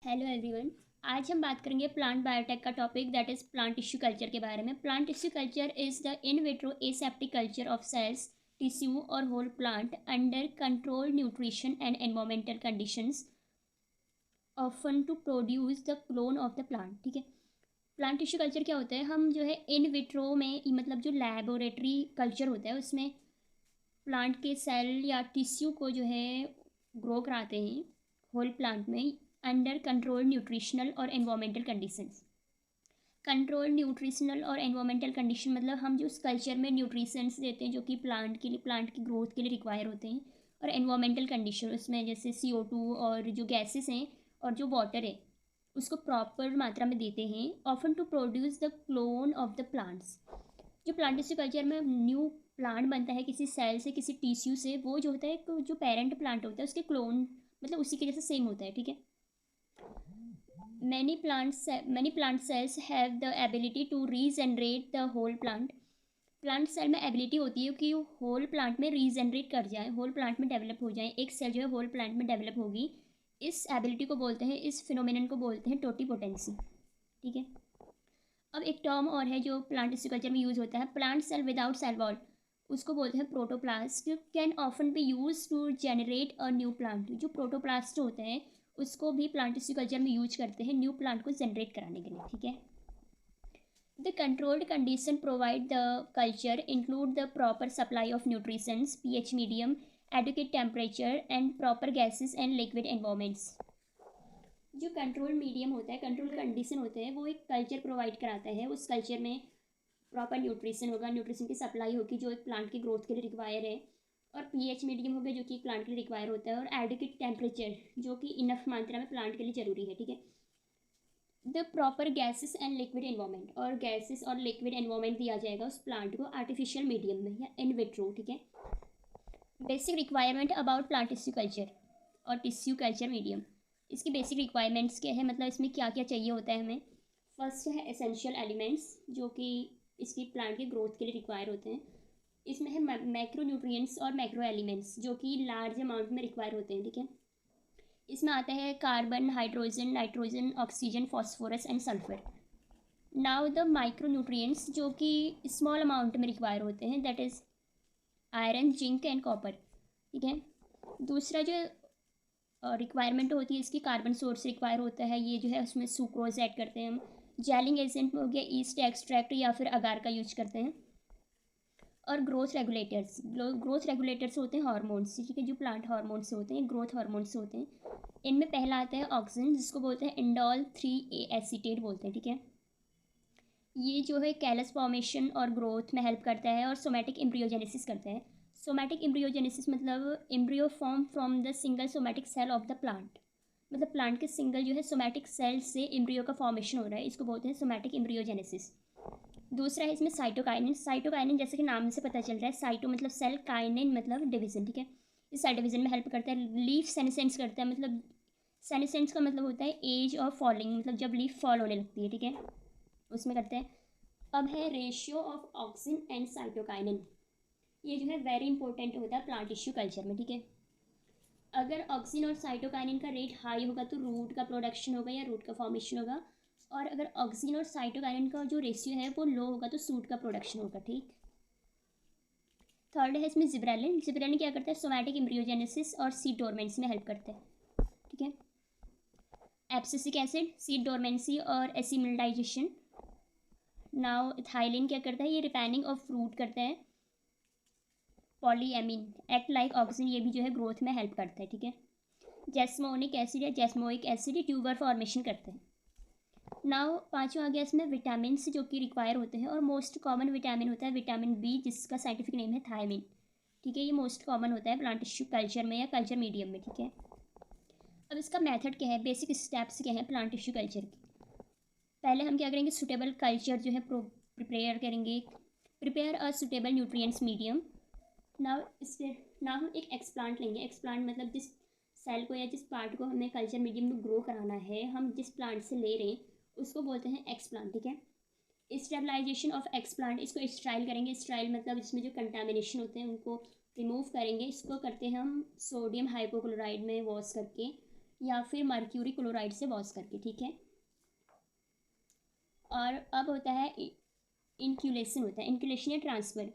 Hello everyone. आज हम बात करेंगे प्लांट बायोटेक का topic that is plant tissue culture के बारे में। Plant tissue culture is the in vitro aseptic culture of cells, tissue और whole plant under controlled nutrition and environmental conditions often to produce the clone of the plant. ठीक है, plant tissue culture क्या होता है? हम जो है in vitro में मतलब जो लैबोरेटरी कल्चर होता है उसमें प्लांट के सेल या टिश्यू को जो है ग्रो कराते हैं होल प्लांट में अंडर कंट्रोल्ड न्यूट्रिशनल और एनवायरमेंटल कंडीशंस। कंट्रोल्ड न्यूट्रिशनल और एनवायरमेंटल कंडीशन मतलब हम जो उस कल्चर में न्यूट्रिशंस देते हैं जो कि प्लांट के लिए, प्लांट की ग्रोथ के लिए रिक्वायर होते हैं, और एनवायरमेंटल कंडीशन उसमें जैसे CO2 और जो गैसेस हैं और जो वाटर है उसको प्रॉपर मात्रा में देते हैं often to produce the clone of the plants. जो प्लांट टिश्यू कल्चर में न्यू प्लांट बनता है किसी सेल से, किसी टिश्यू से, वो जो होता है जो पेरेंट प्लांट होता है उसके क्लोन मतलब उसी के जैसे सेम होता है। ठीक है, many plant cells have the ability to regenerate the whole plant। Plant cell में एबिलिटी होती है कि होल प्लांट में रीजनरेट कर जाए, होल प्लांट में डेवलप हो जाए, एक सेल जो है होल प्लांट में डेवलप होगी। इस एबिलिटी को बोलते हैं, इस फिनोमिनन को बोलते हैं टोटीपोटेंसी। ठीक है, अब एक टर्म और है जो प्लांट टिश्यू कल्चर में यूज़ होता है, plant cell without cell wall, उसको बोलते हैं protoplast. Can often be use to generate a new plant. जो प्रोटोप्लास्ट होते हैं उसको भी प्लांट टिश्यू कल्चर में यूज करते हैं न्यू प्लांट को जनरेट कराने के लिए। ठीक है, the controlled condition provide the culture include the proper supply of nutritions, pH medium, adequate temperature and proper gases and liquid environments. जो कंट्रोल मीडियम होता है, कंट्रोल कंडीशन होते हैं, वो एक कल्चर प्रोवाइड कराता है। उस कल्चर में प्रॉपर न्यूट्रिशन होगा, न्यूट्रिशन की सप्लाई होगी जो एक प्लांट की ग्रोथ के लिए रिक्वायर है, और pH मीडियम होगा जो कि एक प्लांट के लिए रिक्वायर होता है, और एडिक्वेट टेम्परेचर जो कि इनफ मात्रा में प्लांट के लिए ज़रूरी है। ठीक है, the proper gases and liquid environment, और गैसेस और लिक्विड एनवायरमेंट दिया जाएगा उस प्लांट को आर्टिफिशियल मीडियम में या इन विट्रो। ठीक है, basic requirement about plant tissue culture और टिश्यू कल्चर मीडियम। इसकी बेसिक रिक्वायरमेंट्स क्या है, मतलब इसमें क्या क्या चाहिए होता है हमें। फर्स्ट है एसेंशियल एलिमेंट्स जो कि इसकी प्लांट के ग्रोथ के लिए रिक्वायर होते हैं। इसमें है मैक्रो न्यूट्रिएंट्स और मैक्रो एलिमेंट्स जो कि लार्ज अमाउंट में रिक्वायर होते हैं। ठीक है, इसमें आता है carbon, hydrogen, nitrogen, oxygen, phosphorus and sulphur. Now the micro nutrients जो कि स्मॉल अमाउंट में रिक्वायर होते हैं, that is iron, zinc and copper. ठीक है, दूसरा जो रिक्वायरमेंट होती है इसकी, कार्बन सोर्स रिक्वायर होता है, ये जो है उसमें सुक्रोज ऐड करते हैं हम। जेलिंग एजेंट हो गया ईस्ट एक्सट्रैक्ट या फिर अगार का यूज करते हैं। और ग्रोथ रेगुलेटर्स होते हैं हार्मोन्स। ठीक है, जो प्लांट हार्मोन्स होते हैं, ग्रोथ हार्मोन्स होते हैं। इनमें पहला आता है ऑक्सीजन जिसको बोलते हैं इंडोल 3A एसीटेट बोलते हैं। ठीक है, ये जो है कैलस फॉर्मेशन और ग्रोथ में हेल्प करता है और सोमैटिक एम्ब्रियोजेनेसिस करता है। सोमैटिक एम्ब्रियोजेनेसिस मतलब embryo form from the single somatic cell of the plant. मतलब प्लांट के सिंगल जो है सोमैटिक सेल से एम्ब्रियो का फॉर्मेशन हो रहा है, इसको बोलते हैं सोमैटिक एम्ब्रियोजेनेसिस। दूसरा है इसमें साइटोकाइनिन। साइटोकाइनिन जैसे कि नाम से पता चल रहा है, साइटो मतलब सेल, काइनिन मतलब डिवीजन। ठीक है, इस सेल डिवीजन में हेल्प करता है। लीफ सेनेसेंस करता है, मतलब सेनेसेंस का मतलब होता है एज ऑफ फॉलिंग, मतलब जब लीफ फॉल होने लगती है। ठीक है, उसमें करते हैं। अब है ratio of oxygen and cytokinin. ये जो है वेरी इंपॉर्टेंट होता है प्लांट टिश्यू कल्चर में। ठीक है, अगर ऑक्सीजन और साइटोकाइनिन का रेट हाई होगा तो रूट का प्रोडक्शन होगा या रूट का फॉर्मेशन होगा, और अगर ऑक्सीजन और साइटोकाइनिन का जो रेशियो है वो लो होगा तो सूट का प्रोडक्शन होगा। ठीक, थर्ड है इसमें जिब्रेलिन। जिब्रेलिन क्या करता है, सोमैटिक एम्ब्रियोजेनेसिस और सीड डोरमेंसी में हेल्प करता है। ठीक है, एब्सिसिक एसिड, सीड डोरमेंसी और एसिमिलाइजेशन। नाउ इथाइलिन क्या करता है, ये रिपेनिंग ऑफ फ्रूट करता है। पॉलीएमिन एक्ट लाइक ऑक्सीजन, ये भी जो है ग्रोथ में हेल्प करता है। ठीक है, जैस्मोनिक एसिड या जैस्मोइक एसिड ट्यूबर फॉर्मेशन करते हैं। नाउ पांचवा आ गया इसमें विटामिन जो कि रिक्वायर होते हैं, और मोस्ट कॉमन विटामिन होता है विटामिन बी जिसका साइंटिफिक नेम है थायमिन। ठीक है, ये मोस्ट कॉमन होता है प्लांट टिश्यू कल्चर में या कल्चर मीडियम में। ठीक है, अब इसका मेथड क्या है, बेसिक स्टेप्स क्या है प्लांट टिश्यू कल्चर के। पहले हम क्या करेंगे, सुटेबल कल्चर जो है प्रिपेयर करेंगे, prepare a suitable nutrients medium. Now इससे ना हम एक एक्सप्लांट लेंगे। एक्सप्लांट मतलब जिस सेल को या जिस प्लांट को हमें कल्चर मीडियम में ग्रो कराना है, हम जिस प्लांट से ले रहे हैं उसको बोलते हैं एक्सप्लांट। ठीक है, स्टेबलाइजेशन ऑफ एक्सप्लांट, इसको स्ट्राइल करेंगे। स्ट्राइल मतलब इसमें जो कंटामिनेशन होते हैं उनको रिमूव करेंगे। इसको करते हैं हम सोडियम हाइपोक्लोराइड में वॉश करके, या फिर मर्क्यूरी क्लोराइड से वॉश करके, ठीक है। और अब होता है इनक्यूलेशन, होता है इनक्यूलेशन या ट्रांसफ़र।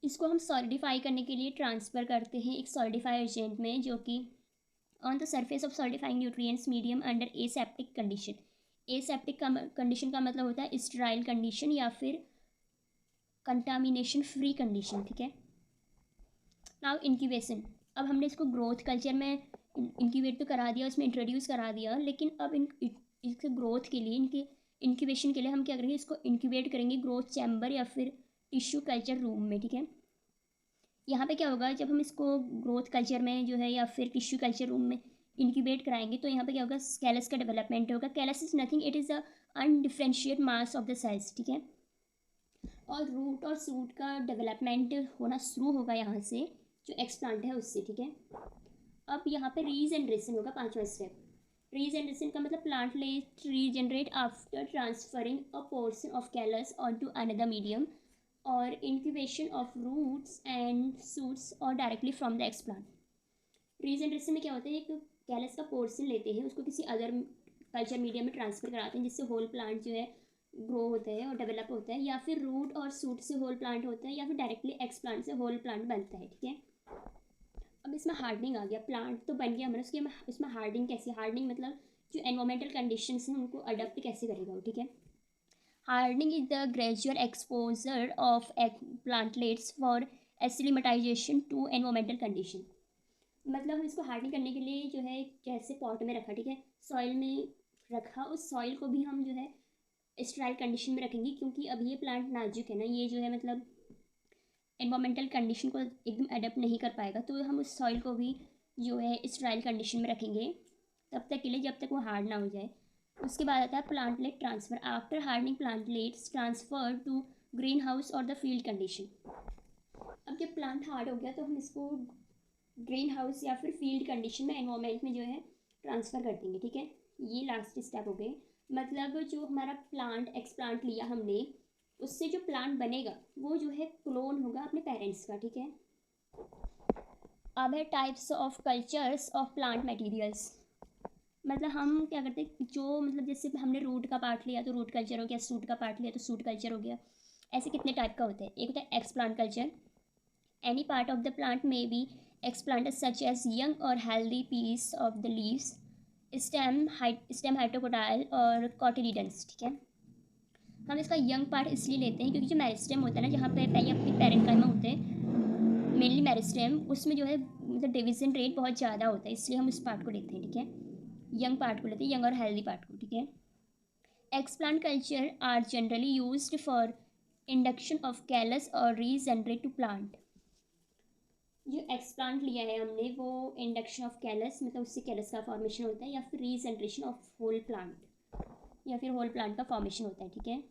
इसको हम सॉलिडिफाई करने के लिए ट्रांसफ़र करते हैं एक सॉलिडिफाई एजेंट में, जो कि on the surface of solidifying nutrients medium under aseptic condition. Aseptic condition का मतलब होता है स्टेराइल कंडीशन या फिर कंटामिनेशन फ्री कंडीशन, ठीक है। नाउ इंक्यूबेशन, अब हमने इसको ग्रोथ कल्चर में इंक्यूबेट तो करा दिया, उसमें इंट्रोड्यूस करा दिया, लेकिन अब इसके ग्रोथ के लिए, इनके इंक्यूबेशन के लिए हम क्या करेंगे, इसको इंक्यूबेट करेंगे ग्रोथ चैम्बर या फिर टिश्यू कल्चर रूम में, ठीक है। यहाँ पे क्या होगा, जब हम इसको ग्रोथ कल्चर में जो है या फिर टिश्यू कल्चर रूम में इंक्यूबेट कराएंगे तो यहाँ पे क्या होगा, कैलस का डेवलपमेंट होगा। Callus is nothing, it is the undifferentiate mass of the cells, ठीक है। और रूट और सूट का डेवलपमेंट होना शुरू होगा यहाँ से, जो एक्सप्लांट है उससे, ठीक है। अब यहाँ पे रीजनरेशन होगा, पांचवा स्टेप। रीजनरेशन का मतलब plant let regenerate after transferring a portion of callus on to another medium और incubation of roots and shoots और directly from the explant. Regeneration में क्या होता है, एक कैलस का पोर्शन लेते हैं, उसको किसी अदर कल्चर मीडियम में ट्रांसफर कराते हैं, जिससे होल प्लांट जो है ग्रो होता है और डेवलप होता है, या फिर रूट और सूट से होल प्लांट होता है, या फिर डायरेक्टली एक्सप्लांट से होल प्लांट बनता है, ठीक है। अब इसमें हार्डनिंग आ गया, प्लांट तो बन गया हमारा, उसके उसमें हार्डनिंग कैसे, हार्डनिंग मतलब जो एनवायरमेंटल कंडीशंस हैं उनको अडॉप्ट कैसे करेगा वो, ठीक है। Hardening is the gradual exposure of plantlets for acclimatisation to environmental condition. मतलब हम इसको हार्डनिंग करने के लिए जो है जैसे पॉट में रखा, ठीक है, सॉइल में रखा, उस सॉइल को भी हम जो है स्टेराइल कंडीशन में रखेंगे, क्योंकि अब ये प्लांट नाजुक है ना, ये जो है मतलब एनवायरमेंटल कंडीशन को एकदम अडेप्ट नहीं कर पाएगा, तो हम उस सॉइल को भी जो है स्टेराइल कंडीशन में रखेंगे तब तक के लिए, जब तक वो हार्ड ना हो जाए। उसके बाद आता है plantlet transfer. After hardening plantlets transfer to greenhouse और द फील्ड कंडीशन। अब जब प्लांट हार्ड हो गया तो हम इसको ग्रीन हाउस या फिर फील्ड कंडीशन में, एनवायरमेंट में जो है ट्रांसफ़र कर देंगे, ठीक है। ये लास्ट स्टेप हो गए। मतलब जो हमारा प्लांट एक्सप्लांट लिया हमने, उससे जो प्लांट बनेगा वो जो है क्लोन होगा अपने पेरेंट्स का, ठीक है। अब है types of cultures of plant materials. मतलब हम क्या करते हैं, जो मतलब जैसे हमने रूट का पार्ट लिया तो रूट कल्चर हो गया, सूट का पार्ट लिया तो सूट कल्चर हो गया। ऐसे कितने टाइप का होता है। एक होता है explant culture. Any part of the plant में B explanted such as young or healthy piece of the leaves, stem hypotyle और cotyledons, ठीक है। हम इसका यंग पार्ट इसलिए लेते हैं क्योंकि जो मेरिस्टेम होता है ना, जहाँ पे पहले अपने पैरेन्काइमा होते हैं, मेनली मेरिस्टेम, उसमें जो है मतलब डिवीजन रेट बहुत ज़्यादा होता है, इसलिए हम उस पार्ट को लेते हैं, ठीक है। यंग पार्ट को लेते हैं, यंग और हेल्दी पार्ट को, ठीक है। Explant culture are generally used for induction of callus और रीजनरेट टू प्लांट। जो एक्सप्लांट लिया है हमने वो इंडक्शन ऑफ कैलस, मतलब उससे कैलस का फॉर्मेशन होता है, या फिर रीजनरेशन ऑफ होल प्लांट, या फिर होल प्लांट का फॉर्मेशन होता है, ठीक है।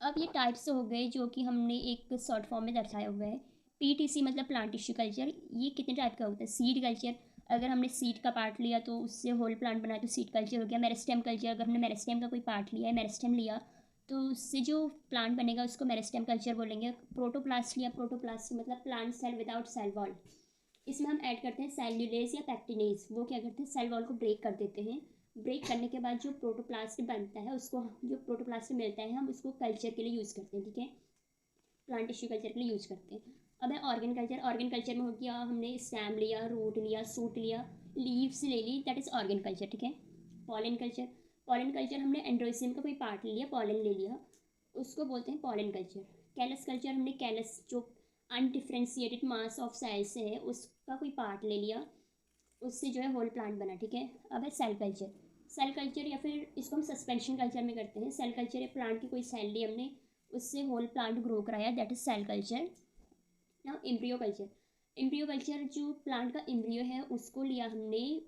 अब ये टाइप्स हो गए जो कि हमने एक शॉर्ट फॉर्म में दर्शाया हुआ है। पीटीसी मतलब प्लांट टिश्यू कल्चर, ये कितने टाइप का होता है। सीड कल्चर, अगर हमने सीड का पार्ट लिया तो उससे होल प्लांट बना तो सीड कल्चर हो गया। मेरिस्टेम कल्चर, अगर हमने मेरिस्टेम का कोई पार्ट लिया है, मेरिस्टेम लिया तो उससे जो प्लांट बनेगा उसको मेरिस्टेम कल्चर बोलेंगे। प्रोटोप्लास्ट लिया, प्रोटोप्लास्ट मतलब plant cell without cell wall, इसमें हम ऐड करते हैं सेल्यूलेज या पैक्टिनेज। वो क्या करते हैं, सेल वॉल को ब्रेक कर देते हैं। ब्रेक करने के बाद जो प्रोटोप्लास्ट बनता है, उसको जो प्रोटोप्लास्ट मिलता है हम उसको कल्चर के लिए यूज़ करते हैं, ठीक है, प्लांट टिश्यू कल्चर के लिए यूज़ करते हैं। अब है ऑर्गन कल्चर। ऑर्गन कल्चर में हो गया हमने स्टेम लिया, रूट लिया, सूट लिया, लीव्स ले ली, दैट इज़ ऑर्गन कल्चर, ठीक है। पॉलन कल्चर, पॉलन कल्चर हमने एंड्रोसियम का कोई पार्ट ले लिया, पॉलन ले लिया, उसको बोलते हैं पॉलन कल्चर। कैलस कल्चर, हमने कैलस जो अनडिफ्रेंशिएटेड मास ऑफ सेल्स है उसका कोई पार्ट ले लिया, उससे जो है होल प्लांट बना, ठीक है। अब है सेल कल्चर। सेल कल्चर या फिर इसको हम सस्पेंशन कल्चर में करते हैं। सेल कल्चर है प्लांट की कोई सेल ली हमने, उससे होल प्लांट ग्रो कराया, that is cell culture. Now embryo culture. Embryo culture, जो प्लांट का एम्ब्रियो है उसको लिया हमने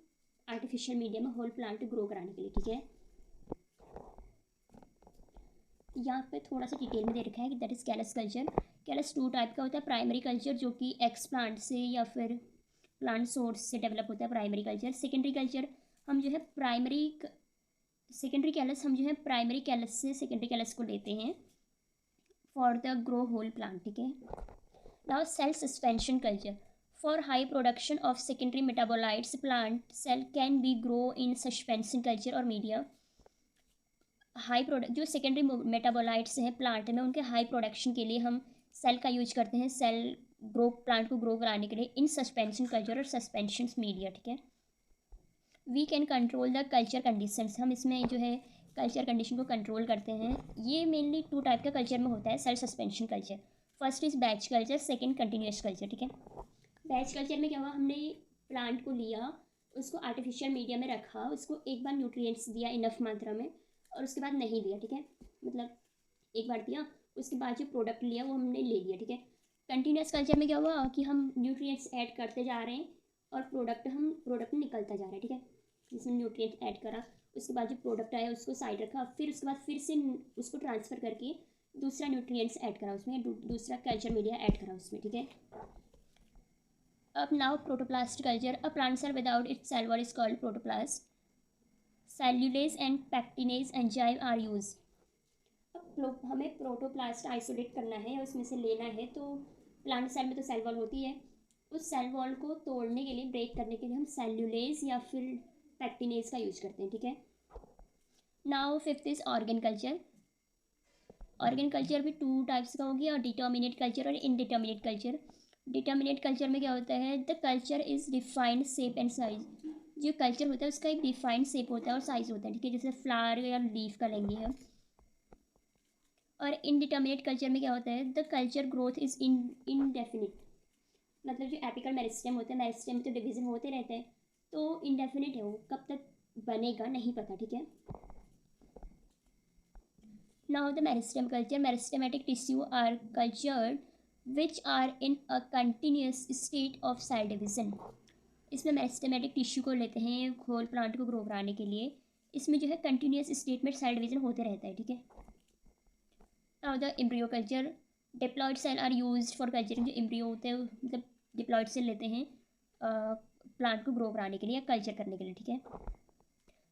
आर्टिफिशियल मीडियम में होल प्लांट ग्रो कराने के लिए, ठीक है। यहाँ पे थोड़ा सा डिटेल में दे रखा है कि that is callus culture. Callus two type का होता है। प्राइमरी कल्चर जो कि एक्स प्लांट से या फिर प्लांट सोर्स से डेवलप होता है, प्राइमरी कल्चर। सेकेंडरी कल्चर हम जो है सेकेंडरी कैलस हम जो है प्राइमरी कैलस से सेकेंडरी कैलस को लेते हैं for the grow whole plant, ठीक है। Now cell suspension culture. For high production of secondary metabolites, plant cell can be grow in suspension culture और media. हाई प्रोडक्ट जो सेकेंडरी मेटाबोलाइट्स हैं plant में, उनके हाई प्रोडक्शन के लिए हम सेल का यूज करते हैं, सेल ग्रो प्लांट को ग्रो कराने के लिए इन सस्पेंशन कल्चर और सस्पेंशन मीडिया, ठीक है. We can control the culture conditions, हम इसमें जो है कल्चर कंडीशन को कंट्रोल करते हैं. ये मेनली 2 टाइप का कल्चर में होता है cell suspension culture. First is batch culture, second continuous culture, ठीक है. बैच कल्चर में क्या हुआ, हमने प्लांट को लिया, उसको आर्टिफिशियल मीडिया में रखा, उसको एक बार न्यूट्रिएंट्स दिया इनफ मात्रा में और उसके बाद नहीं दिया, ठीक है. मतलब एक बार दिया, उसके बाद जो प्रोडक्ट लिया वो हमने ले लिया, ठीक है. कंटिन्यूस कल्चर में क्या हुआ कि हम न्यूट्रिएंट्स ऐड करते जा रहे हैं और प्रोडक्ट निकलता जा रहा है, ठीक है. जिसमें न्यूट्रिएंट ऐड करा, उसके बाद जो प्रोडक्ट आया उसको साइड रखा, फिर उसके बाद फिर से उसको ट्रांसफ़र करके दूसरा न्यूट्रिएंट्स ऐड करा उसमें, दूसरा कल्चर मीडिया ऐड करा उसमें, ठीक है. अब now protoplast culture. A plant cell without its cell wall is called protoplast. Cellulase and pectinase enzyme are use. अब हमें प्रोटोप्लास्ट आइसोलेट करना है, उसमें से लेना है, तो प्लांट सेल में तो सेल वॉल होती है, उस सेल वॉल को तोड़ने के लिए, ब्रेक करने के लिए हम सेल्यूलेज या फिर पैक्टिनेज का यूज करते हैं, ठीक है. Now fifth is organ culture. Organ culture भी 2 टाइप्स का होगी, और डिटर्मिनेट कल्चर और इनडिटर्मिनेट कल्चर. डिटर्मिनेट कल्चर में क्या होता है, the culture is defined shape and size. जो कल्चर होता है उसका एक डिफाइंड शेप होता है और साइज होता है, ठीक है, जैसे फ्लावर या लीफ का लेंगे हम. और इनडिटर्मिनेट कल्चर में क्या होता है, the culture growth is indefinite. मतलब जो एपिकल मेरिस्टेम होता है, मेरिस्टेम में तो डिवीजन होते रहते हैं, तो इनडेफिनिट है, वो कब तक बनेगा नहीं पता, ठीक है. Now the meristem culture. Meristematic tissue are cultured which are in a continuous state of cell division. इसमें मेरिस्टेमेटिक टिश्यू को लेते हैं होल प्लांट को ग्रो कराने के लिए. इसमें जो है कंटिन्यूस स्टेट में सेल डिवीजन होते रहता है, ठीक है. Now the embryo culture. Diploid cell are used for culturing. जो एम्ब्रियो होते हैं मतलब डिप्लॉयड सेल लेते हैं प्लांट को ग्रो कराने के लिए या कल्चर करने के लिए, ठीक है.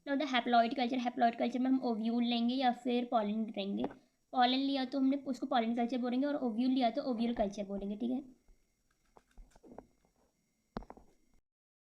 Now the haploid culture. Haploid culture में हम ओव्यूल लेंगे या फिर पॉलन लेंगे. पॉलन लिया तो हमने उसको पॉलन कल्चर बोलेंगे और ओव्यूल लिया तो ओव्यूल कल्चर बोलेंगे, ठीक है.